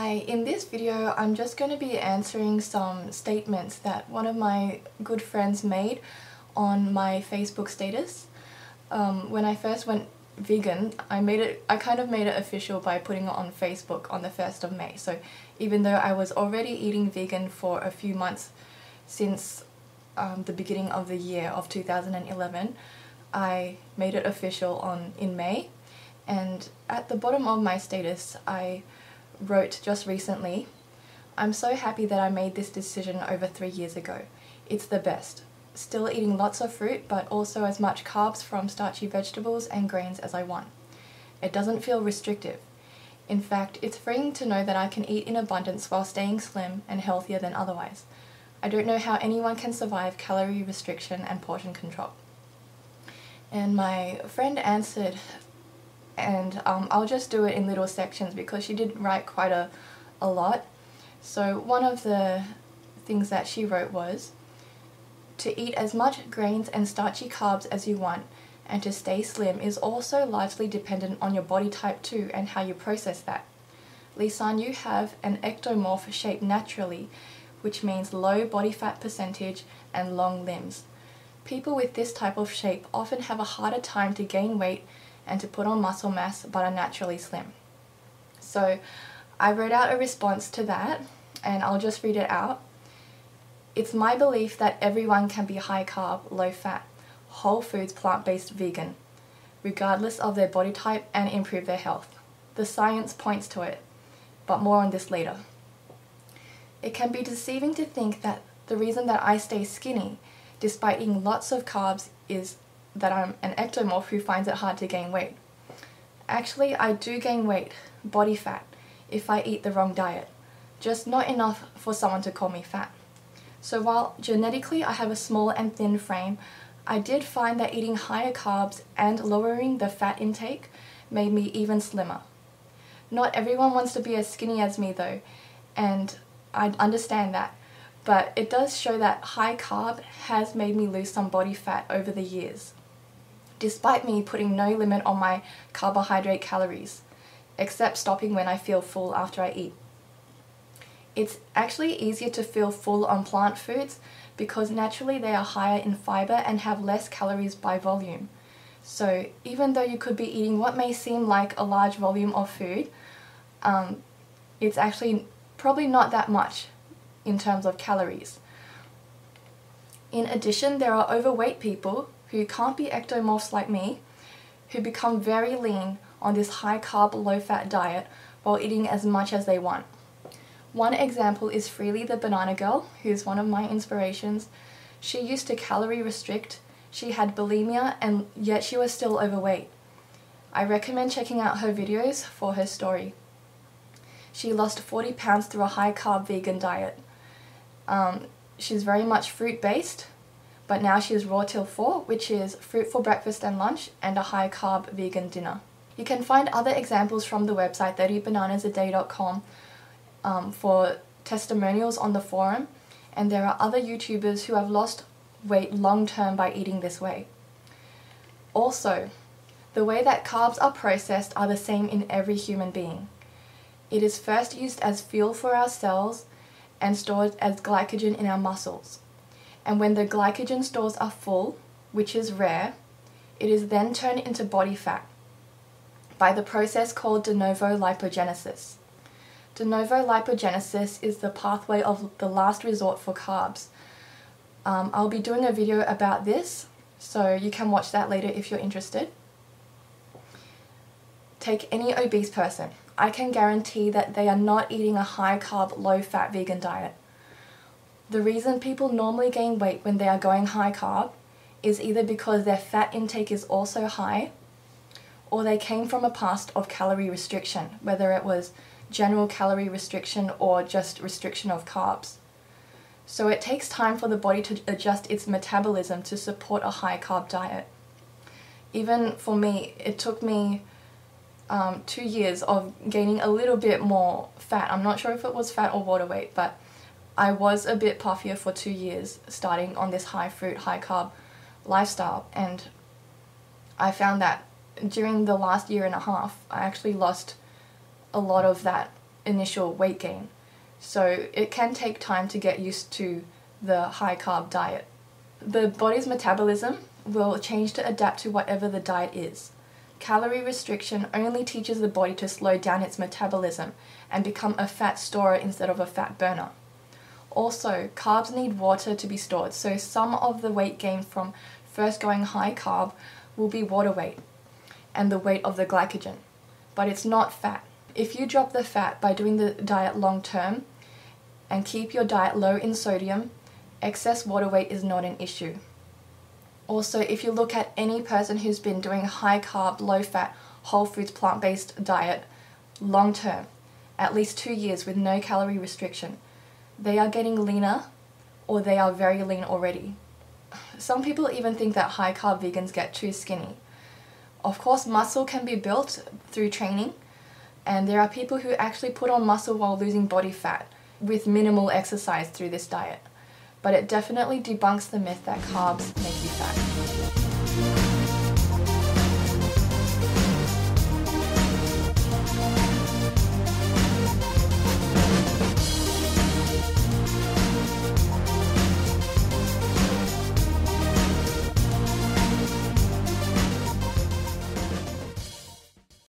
Hi, in this video I'm just going to be answering some statements that one of my good friends made on my Facebook status. When I first went vegan, I kind of made it official by putting it on Facebook on the 1st of May. So even though I was already eating vegan for a few months since the beginning of the year of 2011, I made it official in May. And at the bottom of my status I wrote just recently, "I'm so happy that I made this decision over 3 years ago. It's the best. Still eating lots of fruit, but also as much carbs from starchy vegetables and grains as I want. It doesn't feel restrictive. In fact, it's freeing to know that I can eat in abundance while staying slim and healthier than otherwise. I don't know how anyone can survive calorie restriction and portion control." And my friend answered, and I'll just do it in little sections because she did write quite a lot. So one of the things that she wrote was, "To eat as much grains and starchy carbs as you want and to stay slim is also largely dependent on your body type too and how you process that. Lisan, you have an ectomorph shape naturally, which means low body fat percentage and long limbs. People with this type of shape often have a harder time to gain weight and to put on muscle mass but are naturally slim." So I wrote out a response to that and I'll just read it out. "It's my belief that everyone can be high carb, low fat, whole foods, plant-based vegan, regardless of their body type and improve their health. The science points to it, but more on this later. It can be deceiving to think that the reason that I stay skinny despite eating lots of carbs is that I'm an ectomorph who finds it hard to gain weight. Actually, I do gain weight, body fat, if I eat the wrong diet, just not enough for someone to call me fat. So while genetically I have a small and thin frame, I did find that eating higher carbs and lowering the fat intake made me even slimmer. Not everyone wants to be as skinny as me though, and I understand that, but it does show that high carb has made me lose some body fat over the years, despite me putting no limit on my carbohydrate calories, except stopping when I feel full after I eat. It's actually easier to feel full on plant foods because naturally they are higher in fiber and have less calories by volume. So even though you could be eating what may seem like a large volume of food, it's actually probably not that much in terms of calories. In addition, there are overweight people who can't be ectomorphs like me, who become very lean on this high carb, low fat diet while eating as much as they want. One example is Freely the banana girl, who's one of my inspirations. She used to calorie restrict, she had bulimia, and yet she was still overweight. I recommend checking out her videos for her story. She lost 40 pounds through a high carb vegan diet. She's very much fruit based, but now she's Raw Til 4, which is fruit for breakfast and lunch and a high carb vegan dinner. You can find other examples from the website 30bananasaday.com for testimonials on the forum, and there are other YouTubers who have lost weight long term by eating this way. Also, the way that carbs are processed are the same in every human being. It is first used as fuel for our cells and stored as glycogen in our muscles. And when the glycogen stores are full, which is rare, it is then turned into body fat by the process called de novo lipogenesis. De novo lipogenesis is the pathway of the last resort for carbs. I'll be doing a video about this, so you can watch that later if you're interested. Take any obese person. I can guarantee that they are not eating a high carb, low fat vegan diet. The reason people normally gain weight when they are going high carb is either because their fat intake is also high, or they came from a past of calorie restriction, whether it was general calorie restriction or just restriction of carbs. So it takes time for the body to adjust its metabolism to support a high carb diet. Even for me, it took me 2 years of gaining a little bit more fat. I'm not sure if it was fat or water weight, but I was a bit puffier for 2 years starting on this high fruit, high carb lifestyle, and I found that during the last year and a half I actually lost a lot of that initial weight gain. So it can take time to get used to the high carb diet. The body's metabolism will change to adapt to whatever the diet is. Calorie restriction only teaches the body to slow down its metabolism and become a fat storer instead of a fat burner. Also, carbs need water to be stored, so some of the weight gain from first going high carb will be water weight and the weight of the glycogen, but it's not fat. If you drop the fat by doing the diet long term and keep your diet low in sodium, excess water weight is not an issue. Also, if you look at any person who's been doing a high carb, low fat, whole foods, plant-based diet long term, at least 2 years with no calorie restriction, they are getting leaner or they are very lean already. Some people even think that high carb vegans get too skinny. Of course, muscle can be built through training, and there are people who actually put on muscle while losing body fat with minimal exercise through this diet. But it definitely debunks the myth that carbs make you fat.